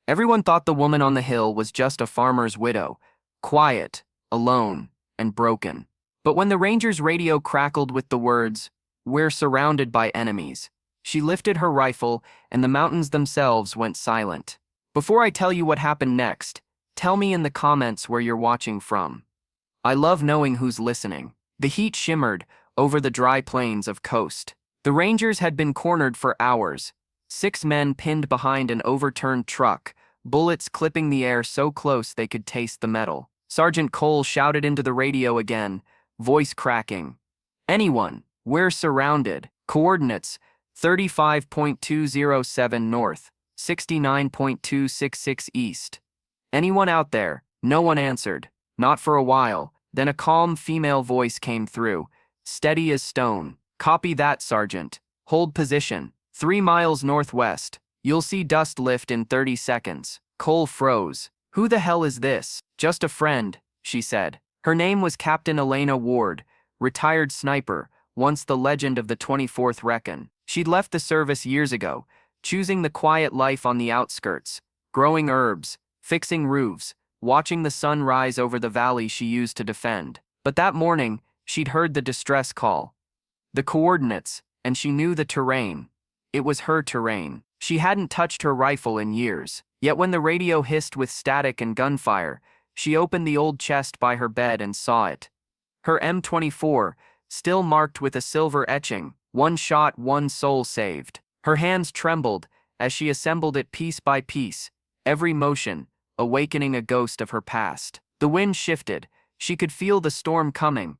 Everyone thought the woman on the hill was just a farmer's widow, quiet, alone, and broken. But when the ranger's radio crackled with the words, "We're surrounded by enemies," she lifted her rifle and the mountains themselves went silent. Before I tell you what happened next, tell me in the comments where you're watching from. I love knowing who's listening. The heat shimmered over the dry plains of coast. The Rangers had been cornered for hours. 6 men pinned behind an overturned truck, bullets clipping the air so close they could taste the metal. Sergeant Cole shouted into the radio again, voice cracking. "Anyone, we're surrounded. Coordinates, 35.207 north, 69.266 east. Anyone out there?" No one answered. Not for a while. Then a calm female voice came through, steady as stone. "Copy that, Sergeant. Hold position. 3 miles northwest. You'll see dust lift in 30 seconds. Cole froze. "Who the hell is this?" "Just a friend," she said. Her name was Captain Elena Ward, retired sniper, once the legend of the 24th Recon. She'd left the service years ago, choosing the quiet life on the outskirts, growing herbs, fixing roofs, watching the sun rise over the valley she used to defend. But that morning, she'd heard the distress call. The coordinates, and she knew the terrain. It was her terrain. She hadn't touched her rifle in years. Yet when the radio hissed with static and gunfire, she opened the old chest by her bed and saw it. Her M24, still marked with a silver etching, "One shot, one soul saved." Her hands trembled as she assembled it piece by piece, every motion awakening a ghost of her past. The wind shifted. She could feel the storm coming.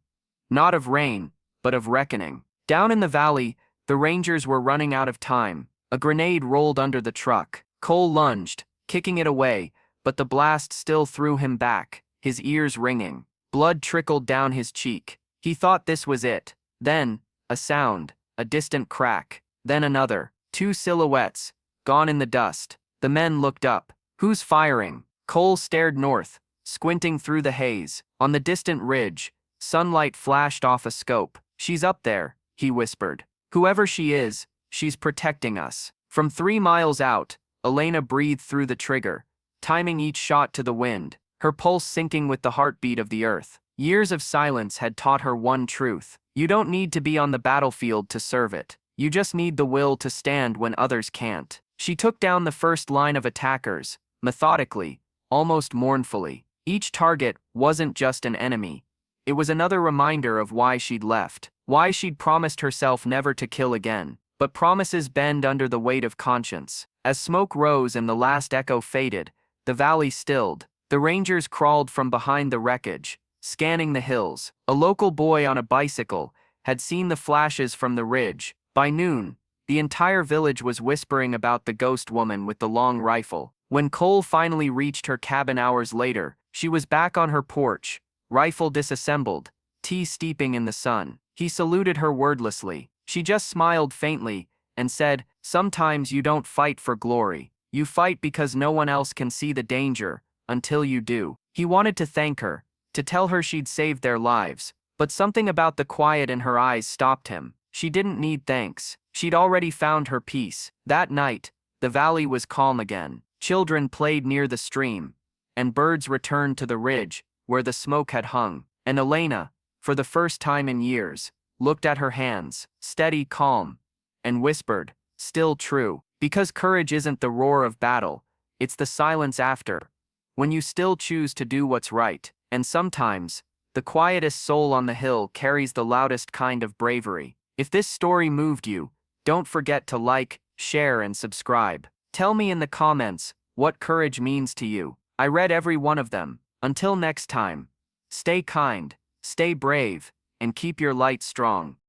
Not of rain, but of reckoning. Down in the valley, the Rangers were running out of time. A grenade rolled under the truck. Cole lunged, kicking it away, but the blast still threw him back, his ears ringing. Blood trickled down his cheek. He thought this was it. Then, a sound, a distant crack. Then another. 2 silhouettes, gone in the dust. The men looked up. "Who's firing?" Cole stared north, squinting through the haze. On the distant ridge, sunlight flashed off a scope. "She's up there," he whispered. "Whoever she is, she's protecting us." From 3 miles out, Elena breathed through the trigger, timing each shot to the wind, her pulse syncing with the heartbeat of the earth. Years of silence had taught her one truth. You don't need to be on the battlefield to serve it. You just need the will to stand when others can't. She took down the first line of attackers, methodically, almost mournfully. Each target wasn't just an enemy. It was another reminder of why she'd left, why she'd promised herself never to kill again. But promises bend under the weight of conscience. As smoke rose and the last echo faded, the valley stilled. The Rangers crawled from behind the wreckage, scanning the hills. A local boy on a bicycle had seen the flashes from the ridge. By noon, the entire village was whispering about the ghost woman with the long rifle. When Cole finally reached her cabin hours later, she was back on her porch, rifle disassembled, tea steeping in the sun. He saluted her wordlessly. She just smiled faintly and said, "Sometimes you don't fight for glory. You fight because no one else can see the danger until you do." He wanted to thank her, to tell her she'd saved their lives, but something about the quiet in her eyes stopped him. She didn't need thanks. She'd already found her peace. That night, the valley was calm again. Children played near the stream, and birds returned to the ridge where the smoke had hung. And Elena, for the first time in years, looked at her hands, steady, calm, and whispered, "Still true." Because courage isn't the roar of battle, it's the silence after, when you still choose to do what's right. And sometimes, the quietest soul on the hill carries the loudest kind of bravery. If this story moved you, don't forget to like, share, and subscribe. Tell me in the comments what courage means to you. I read every one of them. Until next time, stay kind, stay brave, and keep your light strong.